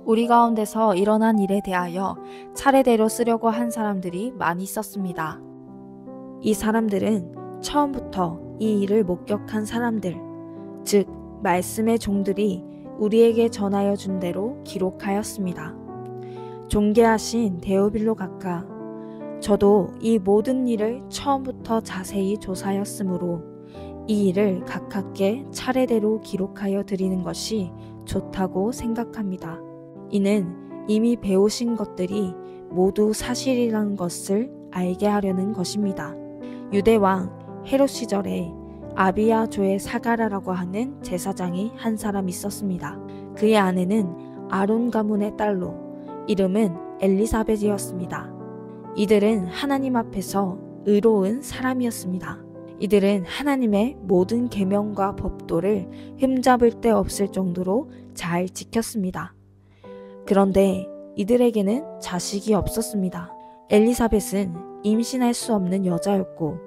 우리 가운데서 일어난 일에 대하여 차례대로 쓰려고 한 사람들이 많이 있었습니다. 이 사람들은 처음부터 이 일을 목격한 사람들, 즉 말씀의 종들이 우리에게 전하여 준 대로 기록하였습니다. 존귀하신 데오빌로 각하, 저도 이 모든 일을 처음부터 자세히 조사하였으므로 이 일을 각하께 차례대로 기록하여 드리는 것이 좋다고 생각합니다. 이는 이미 배우신 것들이 모두 사실이라는 것을 알게 하려는 것입니다. 유대왕 헤롯 시절에 아비야조의 사가랴라고 하는 제사장이 한 사람 있었습니다. 그의 아내는 아론 가문의 딸로 이름은 엘리사벳이었습니다. 이들은 하나님 앞에서 의로운 사람이었습니다. 이들은 하나님의 모든 계명과 법도를 흠잡을 데 없을 정도로 잘 지켰습니다. 그런데 이들에게는 자식이 없었습니다. 엘리사벳은 임신할 수 없는 여자였고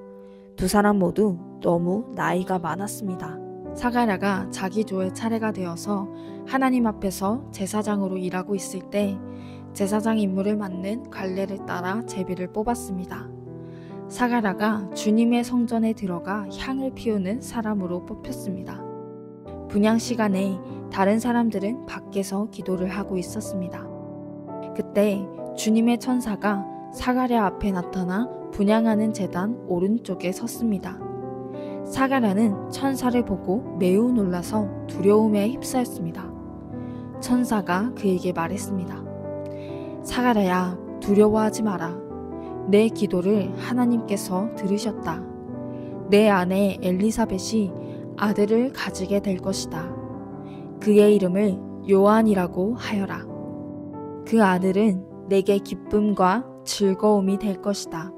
두 사람 모두 너무 나이가 많았습니다. 사가랴가 자기 조의 차례가 되어서 하나님 앞에서 제사장으로 일하고 있을 때 제사장 임무를 맡는 관례를 따라 제비를 뽑았습니다. 사가랴가 주님의 성전에 들어가 향을 피우는 사람으로 뽑혔습니다. 분향 시간에 다른 사람들은 밖에서 기도를 하고 있었습니다. 그때 주님의 천사가 사가랴 앞에 나타나 분향하는 제단 오른쪽에 섰습니다. 사가랴는 천사를 보고 매우 놀라서 두려움에 휩싸였습니다. 천사가 그에게 말했습니다. 사가랴야, 두려워하지 마라. 내 기도를 하나님께서 들으셨다. 내 아내 엘리사벳이 아들을 가지게 될 것이다. 그의 이름을 요한이라고 하여라. 그 아들은 내게 기쁨과 즐거움이 될 것이다.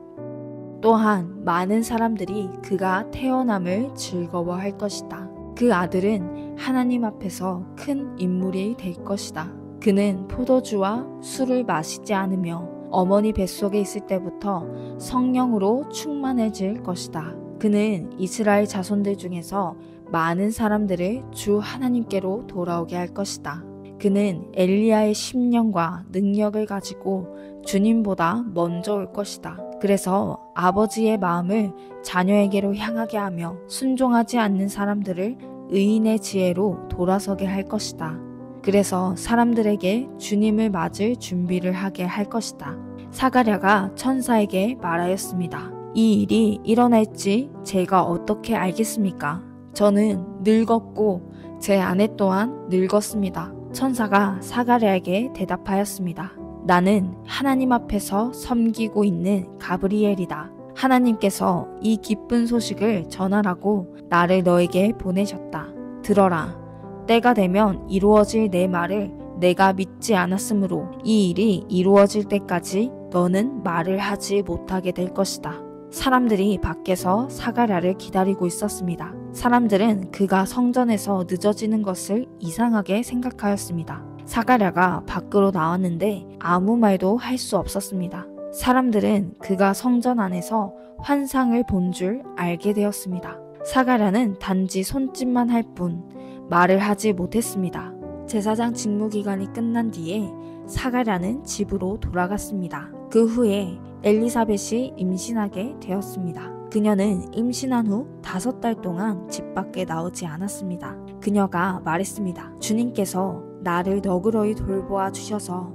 또한 많은 사람들이 그가 태어남을 즐거워할 것이다. 그 아들은 하나님 앞에서 큰 인물이 될 것이다. 그는 포도주와 술을 마시지 않으며 어머니 뱃속에 있을 때부터 성령으로 충만해질 것이다. 그는 이스라엘 자손들 중에서 많은 사람들을 주 하나님께로 돌아오게 할 것이다. 그는 엘리야의 심령과 능력을 가지고 주님보다 먼저 올 것이다. 그래서 아버지의 마음을 자녀에게로 향하게 하며 순종하지 않는 사람들을 의인의 지혜로 돌아서게 할 것이다. 그래서 사람들에게 주님을 맞을 준비를 하게 할 것이다. 사가랴가 천사에게 말하였습니다. 이 일이 일어날지 제가 어떻게 알겠습니까? 저는 늙었고 제 아내 또한 늙었습니다. 천사가 사가랴에게 대답하였습니다. 나는 하나님 앞에서 섬기고 있는 가브리엘이다. 하나님께서 이 기쁜 소식을 전하라고 나를 너에게 보내셨다. 들어라. 때가 되면 이루어질 내 말을 내가 믿지 않았으므로 이 일이 이루어질 때까지 너는 말을 하지 못하게 될 것이다. 사람들이 밖에서 사가랴를 기다리고 있었습니다. 사람들은 그가 성전에서 늦어지는 것을 이상하게 생각하였습니다. 사가랴가 밖으로 나왔는데 아무 말도 할 수 없었습니다. 사람들은 그가 성전 안에서 환상을 본 줄 알게 되었습니다. 사가랴는 단지 손짓만 할 뿐 말을 하지 못했습니다. 제사장 직무 기간이 끝난 뒤에 사가랴는 집으로 돌아갔습니다. 그 후에 엘리사벳이 임신하게 되었습니다. 그녀는 임신한 후 5달 동안 집 밖에 나오지 않았습니다. 그녀가 말했습니다. 주님께서 나를 너그러이 돌보아 주셔서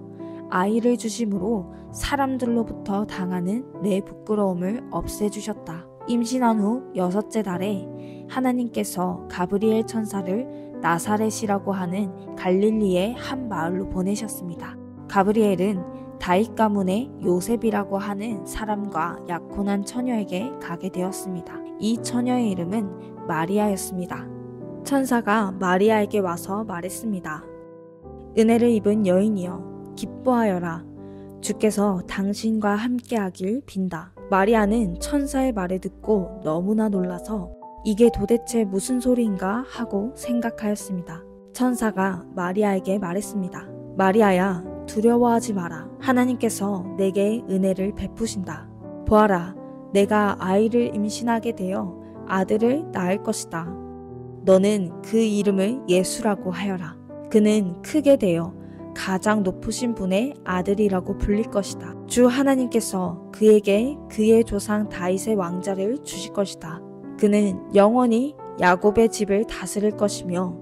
아이를 주심으로 사람들로부터 당하는 내 부끄러움을 없애주셨다. 임신한 후 6째 달에 하나님께서 가브리엘 천사를 나사렛이라고 하는 갈릴리의 한 마을로 보내셨습니다. 가브리엘은 다윗 가문의 요셉이라고 하는 사람과 약혼한 처녀에게 가게 되었습니다. 이 처녀의 이름은 마리아였습니다. 천사가 마리아에게 와서 말했습니다. 은혜를 입은 여인이여 기뻐하여라. 주께서 당신과 함께하길 빈다. 마리아는 천사의 말을 듣고 너무나 놀라서 이게 도대체 무슨 소리인가 하고 생각하였습니다. 천사가 마리아에게 말했습니다. 마리아야, 두려워하지 마라. 하나님께서 내게 은혜를 베푸신다. 보아라, 내가 아이를 임신하게 되어 아들을 낳을 것이다. 너는 그 이름을 예수라고 하여라. 그는 크게 되어 가장 높으신 분의 아들이라고 불릴 것이다. 주 하나님께서 그에게 그의 조상 다윗의 왕자를 주실 것이다. 그는 영원히 야곱의 집을 다스릴 것이며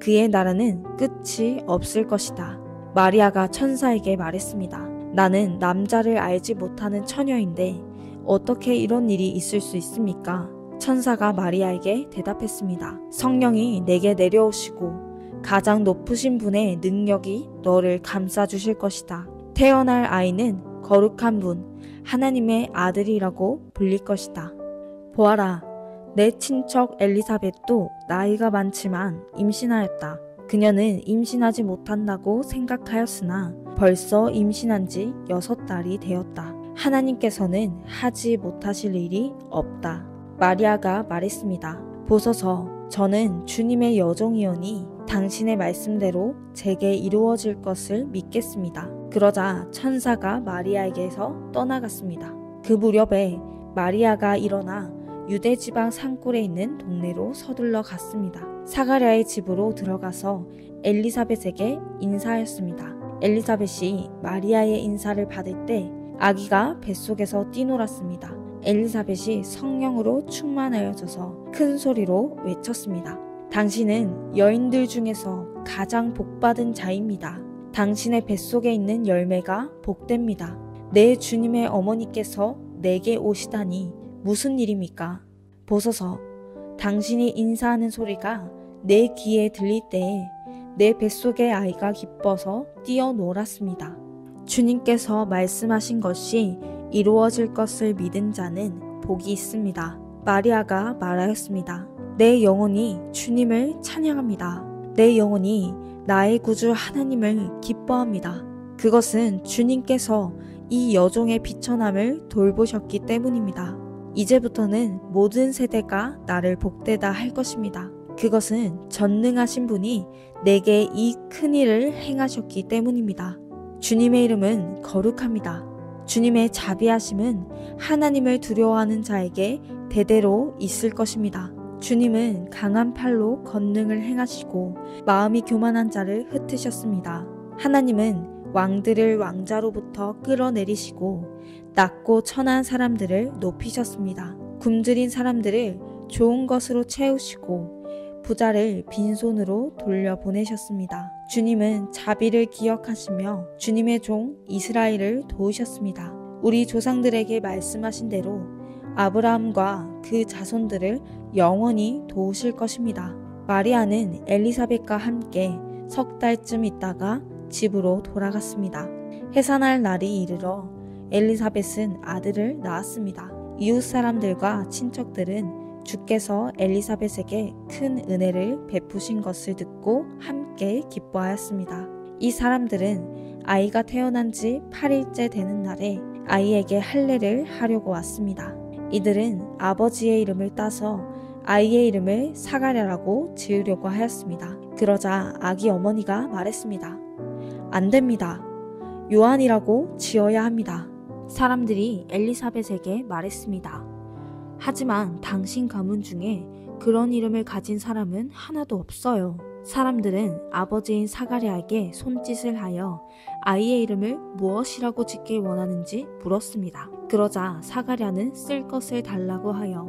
그의 나라는 끝이 없을 것이다. 마리아가 천사에게 말했습니다. 나는 남자를 알지 못하는 처녀인데 어떻게 이런 일이 있을 수 있습니까? 천사가 마리아에게 대답했습니다. 성령이 내게 내려오시고 가장 높으신 분의 능력이 너를 감싸주실 것이다. 태어날 아이는 거룩한 분, 하나님의 아들이라고 불릴 것이다. 보아라, 내 친척 엘리사벳도 나이가 많지만 임신하였다. 그녀는 임신하지 못한다고 생각하였으나 벌써 임신한 지 6달이 되었다. 하나님께서는 하지 못하실 일이 없다. 마리아가 말했습니다. 보소서, 저는 주님의 여종이오니 당신의 말씀대로 제게 이루어질 것을 믿겠습니다. 그러자 천사가 마리아에게서 떠나갔습니다. 그 무렵에 마리아가 일어나 유대 지방 산골에 있는 동네로 서둘러 갔습니다. 사가랴의 집으로 들어가서 엘리사벳에게 인사하였습니다. 엘리사벳이 마리아의 인사를 받을 때 아기가 뱃속에서 뛰놀았습니다. 엘리사벳이 성령으로 충만하여져서 큰 소리로 외쳤습니다. 당신은 여인들 중에서 가장 복받은 자입니다. 당신의 뱃속에 있는 열매가 복됩니다. 내 주님의 어머니께서 내게 오시다니 무슨 일입니까? 보소서, 당신이 인사하는 소리가 내 귀에 들릴 때에 내 뱃속의 아이가 기뻐서 뛰어놀았습니다. 주님께서 말씀하신 것이 이루어질 것을 믿은 자는 복이 있습니다. 마리아가 말하였습니다. 내 영혼이 주님을 찬양합니다. 내 영혼이 나의 구주 하나님을 기뻐합니다. 그것은 주님께서 이 여종의 비천함을 돌보셨기 때문입니다. 이제부터는 모든 세대가 나를 복되다 할 것입니다. 그것은 전능하신 분이 내게 이 큰 일을 행하셨기 때문입니다. 주님의 이름은 거룩합니다. 주님의 자비하심은 하나님을 두려워하는 자에게 대대로 있을 것입니다. 주님은 강한 팔로 권능을 행하시고 마음이 교만한 자를 흩으셨습니다. 하나님은 왕들을 왕자로부터 끌어내리시고 낮고 천한 사람들을 높이셨습니다. 굶주린 사람들을 좋은 것으로 채우시고 부자를 빈손으로 돌려보내셨습니다. 주님은 자비를 기억하시며 주님의 종 이스라엘을 도우셨습니다. 우리 조상들에게 말씀하신 대로 아브라함과 그 자손들을 영원히 도우실 것입니다. 마리아는 엘리사벳과 함께 3달쯤 있다가 집으로 돌아갔습니다. 해산할 날이 이르러 엘리사벳은 아들을 낳았습니다. 이웃 사람들과 친척들은 주께서 엘리사벳에게 큰 은혜를 베푸신 것을 듣고 함께 기뻐하였습니다. 이 사람들은 아이가 태어난 지 8일째 되는 날에 아이에게 할례를 하려고 왔습니다. 이들은 아버지의 이름을 따서 아이의 이름을 사가랴라고 지으려고 하였습니다. 그러자 아기 어머니가 말했습니다. 안 됩니다. 요한이라고 지어야 합니다. 사람들이 엘리사벳에게 말했습니다. 하지만 당신 가문 중에 그런 이름을 가진 사람은 하나도 없어요. 사람들은 아버지인 사가랴에게 손짓을 하여 아이의 이름을 무엇이라고 짓길 원하는지 물었습니다. 그러자 사가랴는 쓸 것을 달라고 하여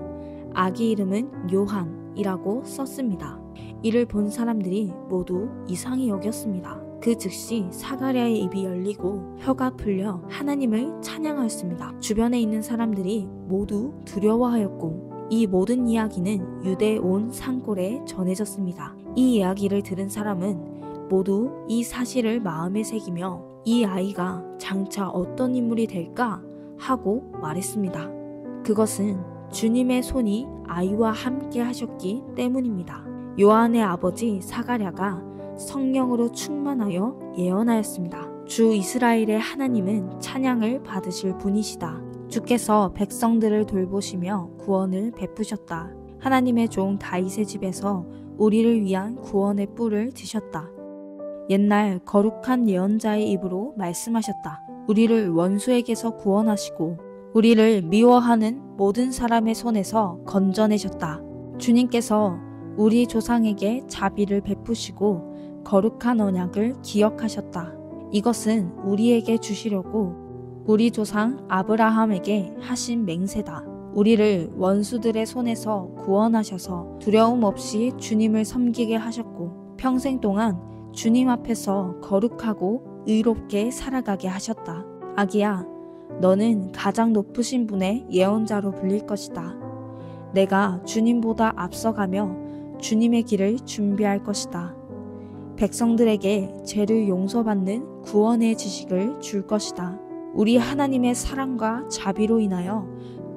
아기 이름은 요한이라고 썼습니다. 이를 본 사람들이 모두 이상히 여겼습니다. 그 즉시 사가랴의 입이 열리고 혀가 풀려 하나님을 찬양하였습니다. 주변에 있는 사람들이 모두 두려워하였고 이 모든 이야기는 유대 온 산골에 전해졌습니다. 이 이야기를 들은 사람은 모두 이 사실을 마음에 새기며 이 아이가 장차 어떤 인물이 될까 하고 말했습니다. 그것은 주님의 손이 아이와 함께 하셨기 때문입니다. 요한의 아버지 사가랴가 성령으로 충만하여 예언하였습니다. 주 이스라엘의 하나님은 찬양을 받으실 분이시다. 주께서 백성들을 돌보시며 구원을 베푸셨다. 하나님의 종 다윗의 집에서 우리를 위한 구원의 뿔을 드셨다. 옛날 거룩한 예언자의 입으로 말씀하셨다. 우리를 원수에게서 구원하시고 우리를 미워하는 모든 사람의 손에서 건져내셨다. 주님께서 우리 조상에게 자비를 베푸시고 거룩한 언약을 기억하셨다. 이것은 우리에게 주시려고 우리 조상 아브라함에게 하신 맹세다. 우리를 원수들의 손에서 구원하셔서 두려움 없이 주님을 섬기게 하셨고 평생 동안 주님 앞에서 거룩하고 의롭게 살아가게 하셨다. 아기야, 너는 가장 높으신 분의 예언자로 불릴 것이다. 내가 주님보다 앞서가며 주님의 길을 준비할 것이다. 백성들에게 죄를 용서받는 구원의 지식을 줄 것이다. 우리 하나님의 사랑과 자비로 인하여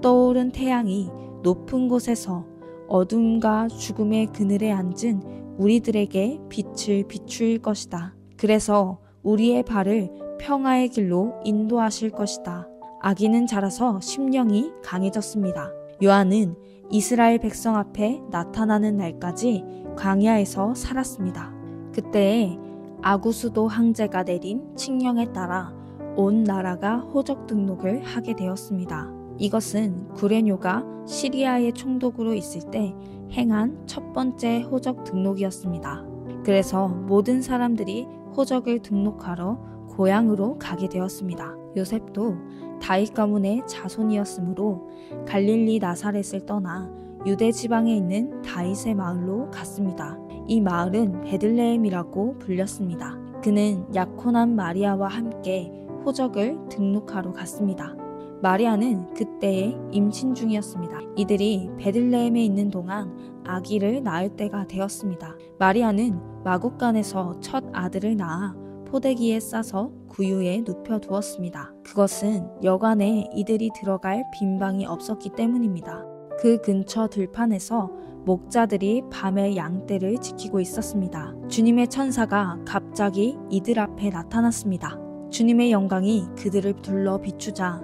떠오른 태양이 높은 곳에서 어둠과 죽음의 그늘에 앉은 우리들에게 빛을 비출 것이다. 그래서 우리의 발을 평화의 길로 인도하실 것이다. 아기는 자라서 심령이 강해졌습니다. 요한은 이스라엘 백성 앞에 나타나는 날까지 광야에서 살았습니다. 그때에 아구수도 황제가 내린 칙령에 따라 온 나라가 호적 등록을 하게 되었습니다. 이것은 구레뇨가 시리아의 총독으로 있을 때 행한 첫 번째 호적 등록이었습니다. 그래서 모든 사람들이 호적을 등록하러 고향으로 가게 되었습니다. 요셉도 다윗 가문의 자손이었으므로 갈릴리 나사렛을 떠나 유대 지방에 있는 다윗의 마을로 갔습니다. 이 마을은 베들레헴이라고 불렸습니다. 그는 약혼한 마리아와 함께 호적을 등록하러 갔습니다. 마리아는 그때에 임신 중이었습니다. 이들이 베들레헴에 있는 동안 아기를 낳을 때가 되었습니다. 마리아는 마국간에서 첫 아들을 낳아 포대기에 싸서 구유에 눕혀두었습니다. 그것은 여관에 이들이 들어갈 빈방이 없었기 때문입니다. 그 근처 들판에서 목자들이 밤에 양떼를 지키고 있었습니다. 주님의 천사가 갑자기 이들 앞에 나타났습니다. 주님의 영광이 그들을 둘러 비추자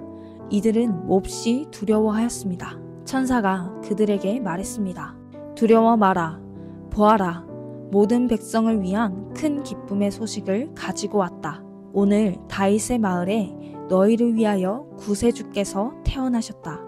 이들은 몹시 두려워하였습니다. 천사가 그들에게 말했습니다. 두려워 마라. 보아라. 모든 백성을 위한 큰 기쁨의 소식을 가지고 왔다. 오늘 다윗의 마을에 너희를 위하여 구세주께서 태어나셨다.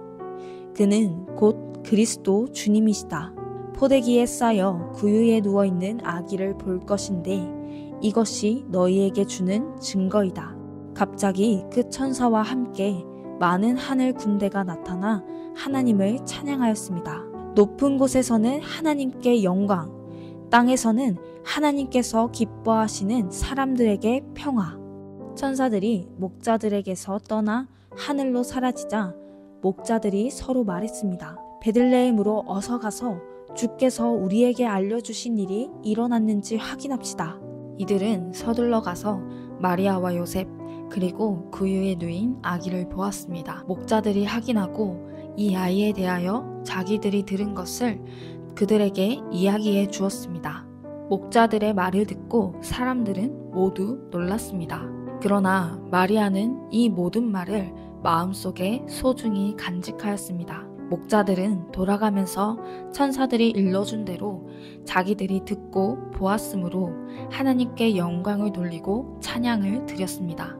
그는 곧 그리스도 주님이시다. 포대기에 쌓여 구유에 누워있는 아기를 볼 것인데 이것이 너희에게 주는 증거이다. 갑자기 그 천사와 함께 많은 하늘 군대가 나타나 하나님을 찬양하였습니다. 높은 곳에서는 하나님께 영광, 땅에서는 하나님께서 기뻐하시는 사람들에게 평화. 천사들이 목자들에게서 떠나 하늘로 사라지자 목자들이 서로 말했습니다. 베들레헴으로 어서 가서 주께서 우리에게 알려주신 일이 일어났는지 확인합시다. 이들은 서둘러 가서 마리아와 요셉 그리고 구유에 누인 아기를 보았습니다. 목자들이 확인하고 이 아이에 대하여 자기들이 들은 것을 그들에게 이야기해 주었습니다. 목자들의 말을 듣고 사람들은 모두 놀랐습니다. 그러나 마리아는 이 모든 말을 마음속에 소중히 간직하였습니다. 목자들은 돌아가면서 천사들이 일러준 대로 자기들이 듣고 보았으므로 하나님께 영광을 돌리고 찬양을 드렸습니다.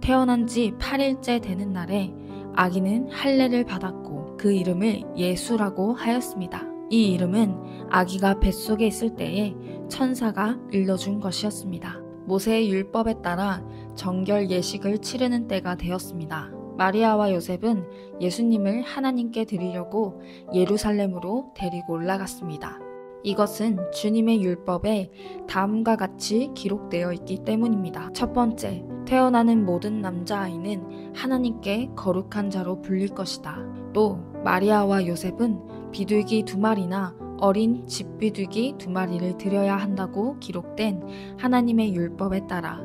태어난 지 8일째 되는 날에 아기는 할례를 받았고 그 이름을 예수라고 하였습니다. 이 이름은 아기가 뱃속에 있을 때에 천사가 일러준 것이었습니다. 모세의 율법에 따라 정결 예식을 치르는 때가 되었습니다. 마리아와 요셉은 예수님을 하나님께 드리려고 예루살렘으로 데리고 올라갔습니다. 이것은 주님의 율법에 다음과 같이 기록되어 있기 때문입니다. 첫 번째, 태어나는 모든 남자아이는 하나님께 거룩한 자로 불릴 것이다. 또 마리아와 요셉은 비둘기 2마리나 어린 집비둘기 2마리를 드려야 한다고 기록된 하나님의 율법에 따라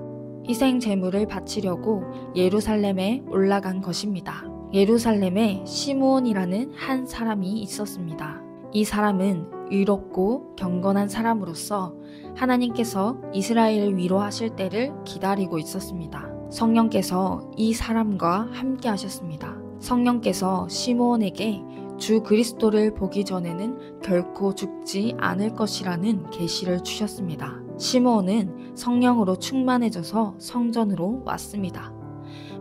희생 제물을 바치려고 예루살렘에 올라간 것입니다. 예루살렘에 시므온이라는 한 사람이 있었습니다. 이 사람은 의롭고 경건한 사람으로서 하나님께서 이스라엘을 위로하실 때를 기다리고 있었습니다. 성령께서 이 사람과 함께 하셨습니다. 성령께서 시므온에게 주 그리스도를 보기 전에는 결코 죽지 않을 것이라는 계시를 주셨습니다. 시므온은 성령으로 충만해져서 성전으로 왔습니다.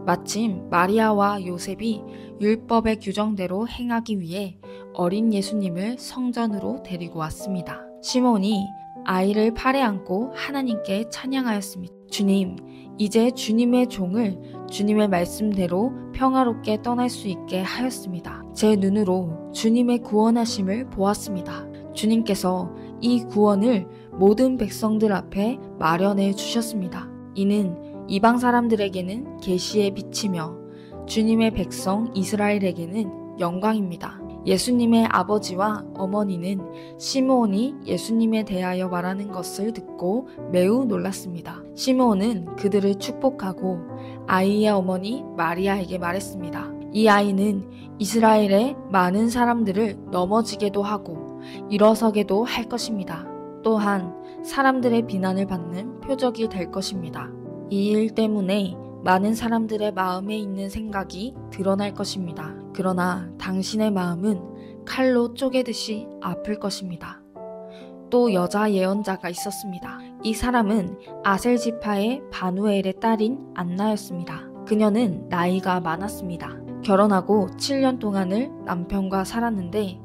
마침 마리아와 요셉이 율법의 규정대로 행하기 위해 어린 예수님을 성전으로 데리고 왔습니다. 시므온이 아이를 팔에 안고 하나님께 찬양하였습니다. 주님, 이제 주님의 종을 주님의 말씀대로 평화롭게 떠날 수 있게 하였습니다. 제 눈으로 주님의 구원하심을 보았습니다. 주님께서 이 구원을 모든 백성들 앞에 마련해 주셨습니다. 이는 이방 사람들에게는 계시의 빛이며 주님의 백성 이스라엘에게는 영광입니다. 예수님의 아버지와 어머니는 시므온이 예수님에 대하여 말하는 것을 듣고 매우 놀랐습니다. 시므온은 그들을 축복하고 아이의 어머니 마리아에게 말했습니다. 이 아이는 이스라엘의 많은 사람들을 넘어지게도 하고 일어서게도 할 것입니다. 또한 사람들의 비난을 받는 표적이 될 것입니다. 이 일 때문에 많은 사람들의 마음에 있는 생각이 드러날 것입니다. 그러나 당신의 마음은 칼로 쪼개듯이 아플 것입니다. 또 여자 예언자가 있었습니다. 이 사람은 아셀 지파의 바누엘의 딸인 안나였습니다. 그녀는 나이가 많았습니다. 결혼하고 7년 동안을 남편과 살았는데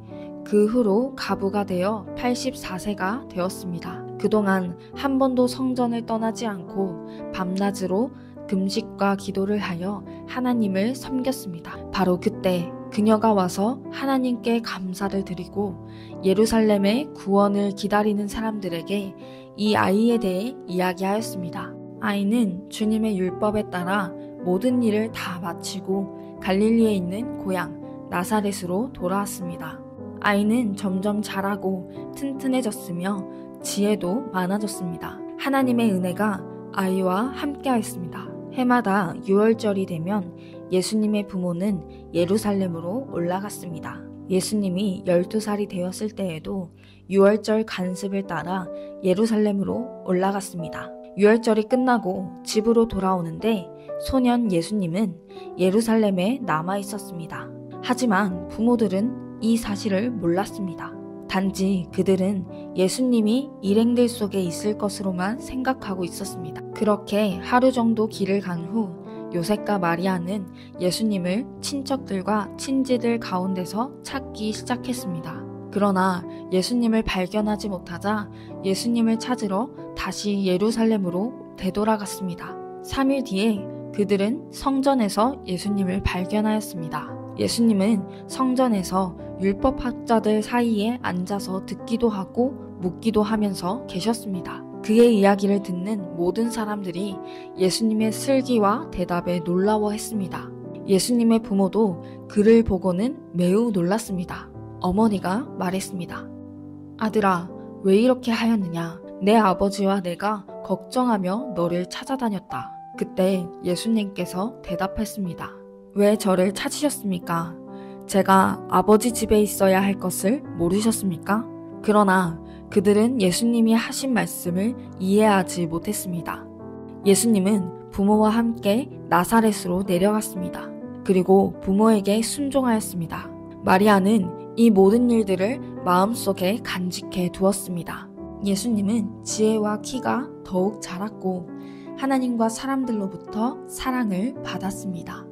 그 후로 가부가 되어 84세가 되었습니다. 그동안 한 번도 성전을 떠나지 않고 밤낮으로 금식과 기도를 하여 하나님을 섬겼습니다. 바로 그때 그녀가 와서 하나님께 감사를 드리고 예루살렘의 구원을 기다리는 사람들에게 이 아이에 대해 이야기하였습니다. 아이는 주님의 율법에 따라 모든 일을 다 마치고 갈릴리에 있는 고향 나사렛으로 돌아왔습니다. 아이는 점점 자라고 튼튼해졌으며 지혜도 많아졌습니다. 하나님의 은혜가 아이와 함께하였습니다. 해마다 6월절이 되면 예수님의 부모는 예루살렘으로 올라갔습니다. 예수님이 12살이 되었을 때에도 6월절 간습을 따라 예루살렘으로 올라갔습니다. 6월절이 끝나고 집으로 돌아오는데 소년 예수님은 예루살렘에 남아 있었습니다. 하지만 부모들은 이 사실을 몰랐습니다. 단지 그들은 예수님이 일행들 속에 있을 것으로만 생각하고 있었습니다. 그렇게 하루 정도 길을 간 후 요셉과 마리아는 예수님을 친척들과 친지들 가운데서 찾기 시작했습니다. 그러나 예수님을 발견하지 못하자 예수님을 찾으러 다시 예루살렘으로 되돌아갔습니다. 3일 뒤에 그들은 성전에서 예수님을 발견하였습니다. 예수님은 성전에서 율법학자들 사이에 앉아서 듣기도 하고 묻기도 하면서 계셨습니다. 그의 이야기를 듣는 모든 사람들이 예수님의 슬기와 대답에 놀라워했습니다. 예수님의 부모도 그를 보고는 매우 놀랐습니다. 어머니가 말했습니다. 아들아, 왜 이렇게 하였느냐? 내 아버지와 내가 걱정하며 너를 찾아다녔다. 그때 예수님께서 대답했습니다. 왜 저를 찾으셨습니까? 제가 아버지 집에 있어야 할 것을 모르셨습니까? 그러나 그들은 예수님이 하신 말씀을 이해하지 못했습니다. 예수님은 부모와 함께 나사렛으로 내려갔습니다. 그리고 부모에게 순종하였습니다. 마리아는 이 모든 일들을 마음속에 간직해 두었습니다. 예수님은 지혜와 키가 더욱 자랐고 하나님과 사람들로부터 사랑을 받았습니다.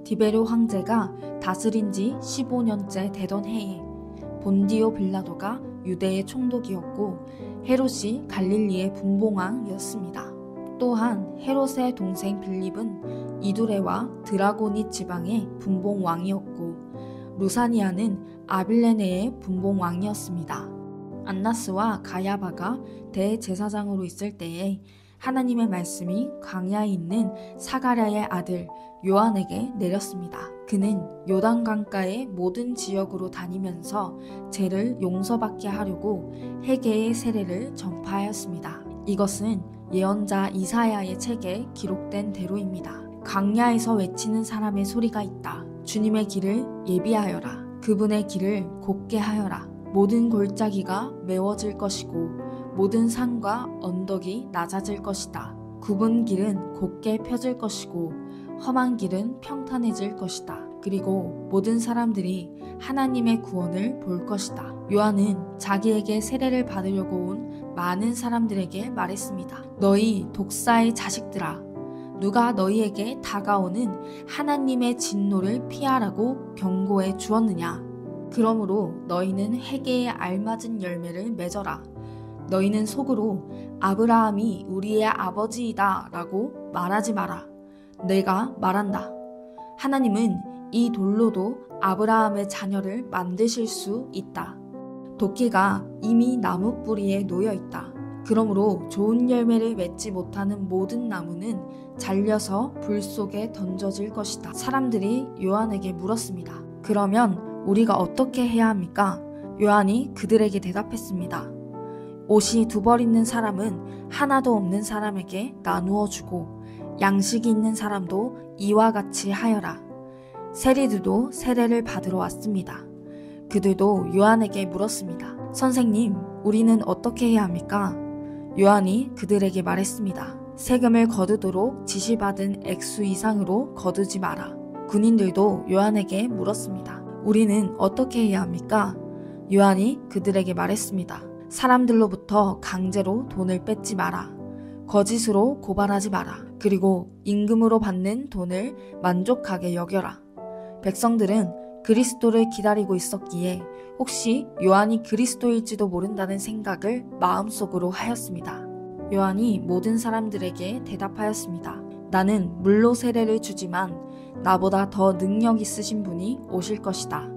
디베르 황제가 다스린 지 15년째 되던 해에 본디오 빌라도가 유대의 총독이었고 헤롯이 갈릴리의 분봉왕이었습니다. 또한 헤롯의 동생 빌립은 이두레와 드라고니 지방의 분봉왕이었고 루사니아는 아빌레네의 분봉왕이었습니다. 안나스와 가야바가 대제사장으로 있을 때에 하나님의 말씀이 광야에 있는 사가랴의 아들 요한에게 내렸습니다. 그는 요단강가의 모든 지역으로 다니면서 죄를 용서받게 하려고 회개의 세례를 전파하였습니다. 이것은 예언자 이사야의 책에 기록된 대로입니다. 광야에서 외치는 사람의 소리가 있다. 주님의 길을 예비하여라. 그분의 길을 곱게 하여라. 모든 골짜기가 메워질 것이고 모든 산과 언덕이 낮아질 것이다. 굽은 길은 곧게 펴질 것이고 험한 길은 평탄해질 것이다. 그리고 모든 사람들이 하나님의 구원을 볼 것이다. 요한은 자기에게 세례를 받으려고 온 많은 사람들에게 말했습니다. 너희 독사의 자식들아, 누가 너희에게 다가오는 하나님의 진노를 피하라고 경고해 주었느냐? 그러므로 너희는 회개에 알맞은 열매를 맺어라. 너희는 속으로 아브라함이 우리의 아버지이다 라고 말하지 마라. 내가 말한다. 하나님은 이 돌로도 아브라함의 자녀를 만드실 수 있다. 도끼가 이미 나무 뿌리에 놓여 있다. 그러므로 좋은 열매를 맺지 못하는 모든 나무는 잘려서 불 속에 던져질 것이다. 사람들이 요한에게 물었습니다. 그러면 우리가 어떻게 해야 합니까? 요한이 그들에게 대답했습니다. 옷이 두 벌 있는 사람은 하나도 없는 사람에게 나누어 주고 양식이 있는 사람도 이와 같이 하여라. 세리들도 세례를 받으러 왔습니다. 그들도 요한에게 물었습니다. 선생님, 우리는 어떻게 해야 합니까? 요한이 그들에게 말했습니다. 세금을 거두도록 지시받은 액수 이상으로 거두지 마라. 군인들도 요한에게 물었습니다. 우리는 어떻게 해야 합니까? 요한이 그들에게 말했습니다. 사람들로부터 강제로 돈을 뺏지 마라. 거짓으로 고발하지 마라. 그리고 임금으로 받는 돈을 만족하게 여겨라. 백성들은 그리스도를 기다리고 있었기에 혹시 요한이 그리스도일지도 모른다는 생각을 마음속으로 하였습니다. 요한이 모든 사람들에게 대답하였습니다. 나는 물로 세례를 주지만 나보다 더 능력 있으신 분이 오실 것이다.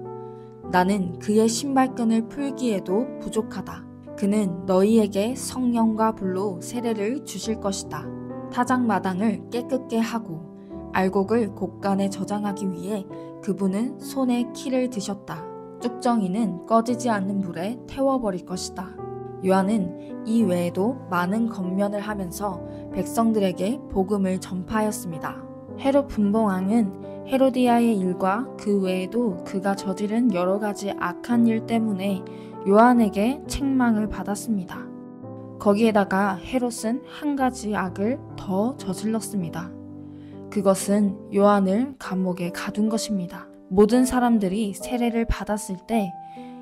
나는 그의 신발끈을 풀기에도 부족하다. 그는 너희에게 성령과 불로 세례를 주실 것이다. 타작마당을 깨끗게 하고 알곡을 곡간에 저장하기 위해 그분은 손에 키를 드셨다. 쭉정이는 꺼지지 않는 불에 태워버릴 것이다. 요한은 이 외에도 많은 권면을 하면서 백성들에게 복음을 전파하였습니다. 헤롯 분봉왕은 헤로디아의 일과 그 외에도 그가 저지른 여러 가지 악한 일 때문에 요한에게 책망을 받았습니다. 거기에다가 헤롯은 한 가지 악을 더 저질렀습니다. 그것은 요한을 감옥에 가둔 것입니다. 모든 사람들이 세례를 받았을 때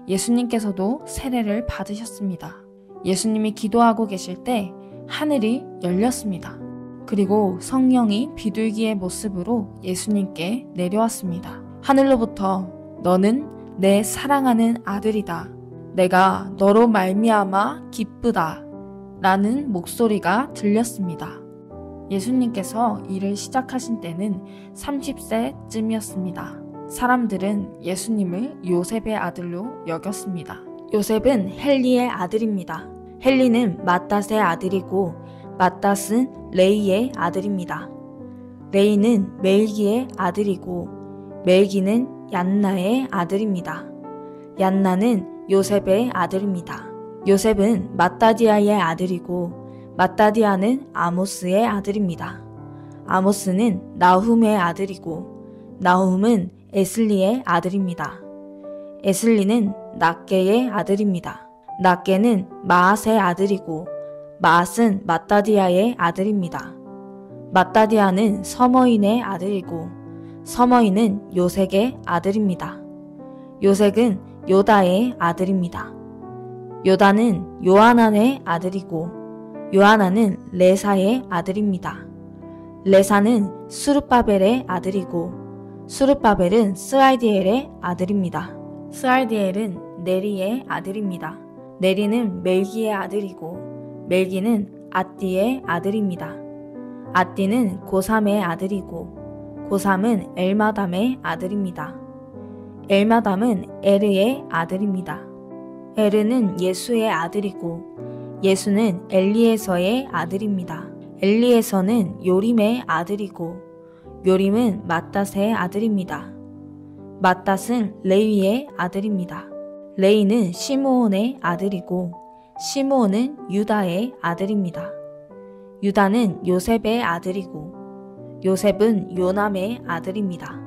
예수님께서도 세례를 받으셨습니다. 예수님이 기도하고 계실 때 하늘이 열렸습니다. 그리고 성령이 비둘기의 모습으로 예수님께 내려왔습니다. 하늘로부터 너는 내 사랑하는 아들이다. 내가 너로 말미암아 기쁘다. 라는 목소리가 들렸습니다. 예수님께서 일을 시작하신 때는 30세쯤이었습니다. 사람들은 예수님을 요셉의 아들로 여겼습니다. 요셉은 헬리의 아들입니다. 헬리는 맏닷의 아들이고 맏닷은 레이의 아들입니다. 레이는 멜기의 아들이고 멜기는 얀나의 아들입니다. 얀나는 요셉의 아들입니다. 요셉은 맏다디아의 아들이고 맏다디아는 아모스의 아들입니다. 아모스는 나훔의 아들이고 나훔은 에슬리의 아들입니다. 에슬리는 낫게의 아들입니다. 낫게는 마앗의 아들이고 마앗은 맏다디아의 아들입니다. 맏다디아는 서머인의 아들이고 서머인은 요색의 아들입니다. 요색은 요다의 아들입니다. 요다는 요하난의 아들이고 요하난은 레사의 아들입니다. 레사는 수르바벨의 아들이고 수르바벨은 스알디엘의 아들입니다. 스알디엘은 네리의 아들입니다. 네리는 멜기의 아들이고 멜기는 앗디의 아들입니다. 앗디는 고삼의 아들이고 고삼은 엘마담의 아들입니다. 엘마담은 에르의 아들입니다. 에르는 예수의 아들이고 예수는 엘리에서의 아들입니다. 엘리에서는 요림의 아들이고 요림은 맏닷의 아들입니다. 맏닷은 레위의 아들입니다. 레위는 시므온의 아들이고 시므온은 유다의 아들입니다. 유다는 요셉의 아들이고 요셉은 요남의 아들입니다.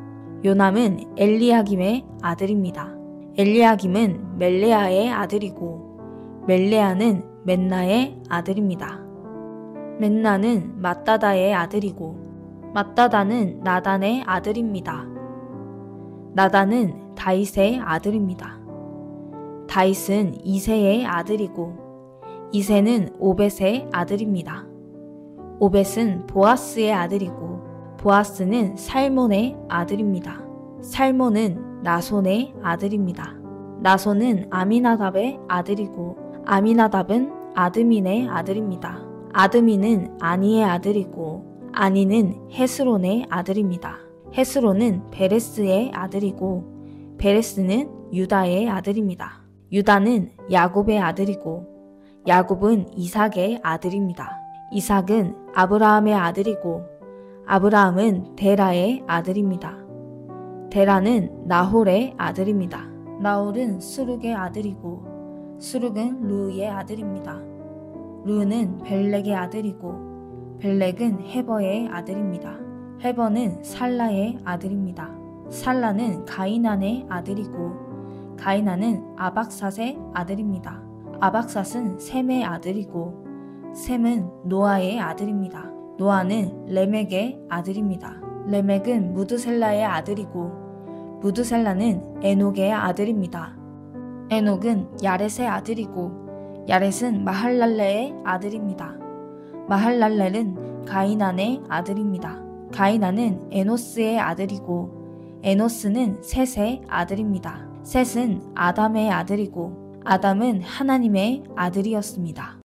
요남은 엘리야김의 아들입니다. 엘리야김은 멜레아의 아들이고 멜레아는 맨나의 아들입니다. 맨나는 맏다다의 아들이고 맏다다는 나단의 아들입니다. 나단은 다윗의 아들입니다. 다윗은 이새의 아들이고 이새는 오벳의 아들입니다. 오벳은 보아스의 아들이고 보아스는 살몬의 아들입니다. 살몬은 나손의 아들입니다. 나손은 아미나답의 아들이고 아미나답은 아드민의 아들입니다. 아드민은 아니의 아들이고 아니는 헤스론의 아들입니다. 헤스론은 베레스의 아들이고 베레스는 유다의 아들입니다. 유다는 야곱의 아들이고 야곱은 이삭의 아들입니다. 이삭은 아브라함의 아들이고 아브라함은 데라의 아들입니다. 데라는 나홀의 아들입니다. 나홀은 스룩의 아들이고 스룩은 루의 아들입니다. 루는 벨렉의 아들이고 벨렉은 헤버의 아들입니다. 헤버는 살라의 아들입니다. 살라는 가이난의 아들이고 가이난은 아박삿의 아들입니다. 아박삿은 셈의 아들이고 셈은 노아의 아들입니다. 노아는 레멕의 아들입니다. 레멕은 무드셀라의 아들이고 무드셀라는 에녹의 아들입니다. 에녹은 야렛의 아들이고 야렛은 마할랄레의 아들입니다. 마할랄렐은 가이난의 아들입니다. 가이난은 에노스의 아들이고 에노스는 셋의 아들입니다. 셋은 아담의 아들이고 아담은 하나님의 아들이었습니다.